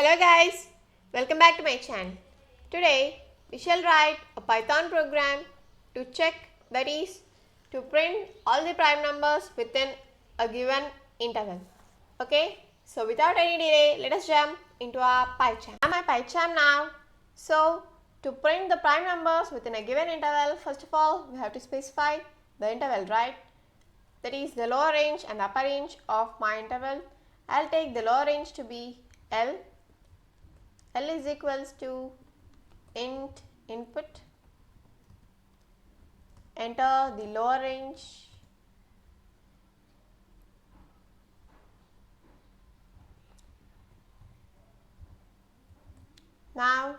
Hello guys, welcome back to my channel. Today we shall write a Python program to check, that is to print all the prime numbers within a given interval. Okay, so without any delay let us jump into our PyCharm. I'm my PyCharm now. So to print the prime numbers within a given interval, first of all we have to specify the interval, right? That is the lower range and the upper range of my interval. I'll take the lower range to be L. L is equals to int input, enter the lower range, now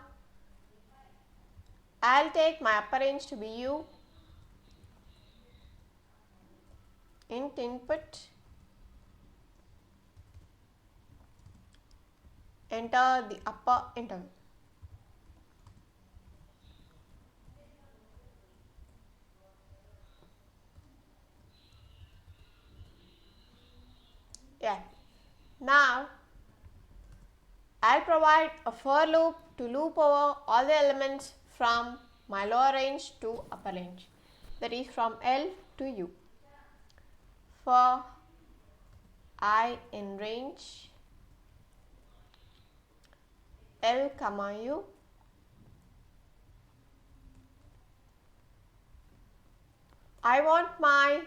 I'll take my upper range to be U, int input, enter the upper interval. Yeah. Now I'll provide a for loop to loop over all the elements from my lower range to upper range, that is from L to U. For I in range L comma U, I want my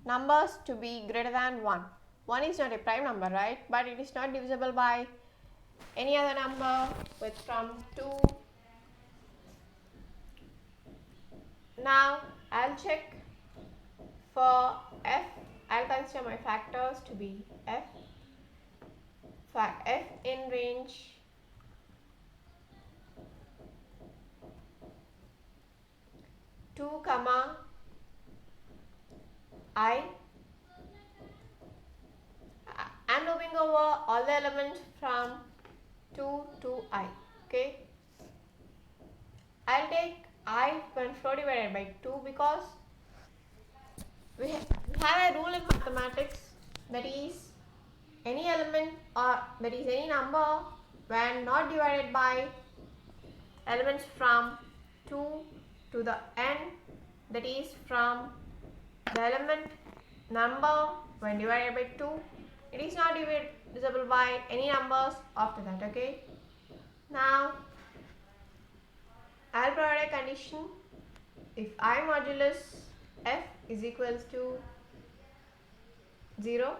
numbers to be greater than 1. 1 is not a prime number, right? But it is not divisible by any other number with from 2. Now I'll check for f. I'll consider my factors to be f. For f in range two comma I. I'm looping over all the elements from 2 to I. Okay. I'll take I when 4 divided by 2 because we have a rule in mathematics, that is any element or that is any number when not divided by elements from 2 to the n, that is from the element number when divided by 2, it is not divisible by any numbers after that. Okay. Now I'll provide a condition if I modulus f is equals to 0,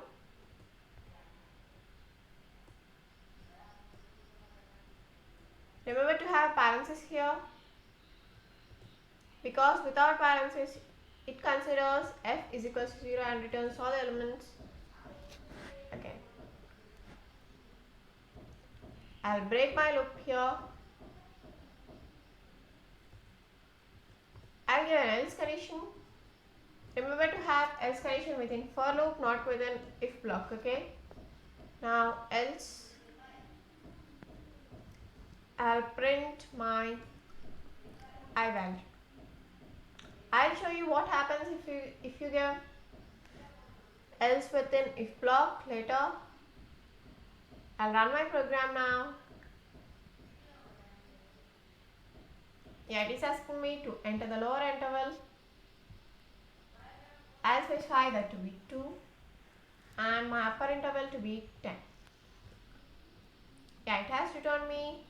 remember to have parentheses here because without parentheses it considers f is equals to 0 and returns all the elements. Okay. I'll break my loop here. I'll give an else condition. Remember to have else condition within for loop, not within if block. Okay. Now else I'll print my I value. I'll show you what happens if you give else within if block later. I'll run my program now. Yeah, it is asking me to enter the lower interval. I'll specify that to be 2 and my upper interval to be 10. Yeah, it has returned me.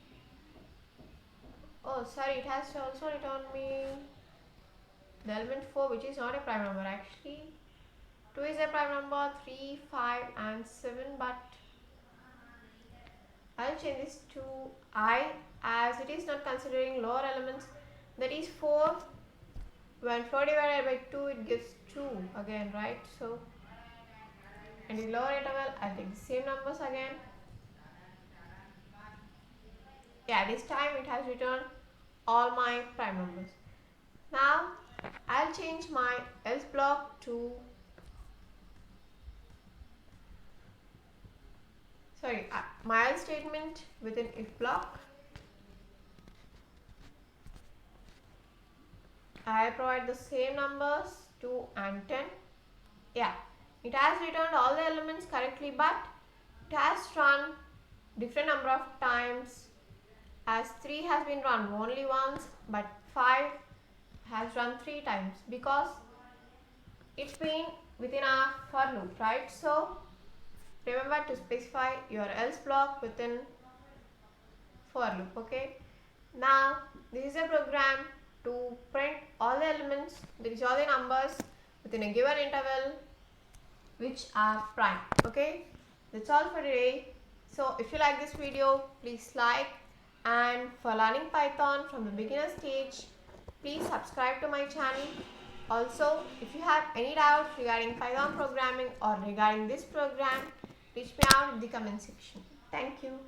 Oh, sorry, it has also returned me the element 4, which is not a prime number actually. 2 is a prime number, 3, 5 and 7, but I'll change this to I as it is not considering lower elements, that is 4. When 4 divided by 2 it gives 2 again, right? So in the lower interval I'll take the same numbers again. Yeah, this time it has returned all my prime numbers. Now I'll change my else block to my else statement within if block. I provide the same numbers 2 and 10. Yeah, it has returned all the elements correctly, but it has run different number of times, as 3 has been run only once but 5 has run 3 times because it's been within our for loop, right? So remember to specify your else block within for loop. Okay, now this is a program to print all the elements, that is all the numbers within a given interval which are prime. Okay, that's all for today. So if you like this video, please like, and for learning Python from the beginner stage, please subscribe to my channel. Also, if you have any doubts regarding Python programming or regarding this program, reach me out in the comment section. Thank you.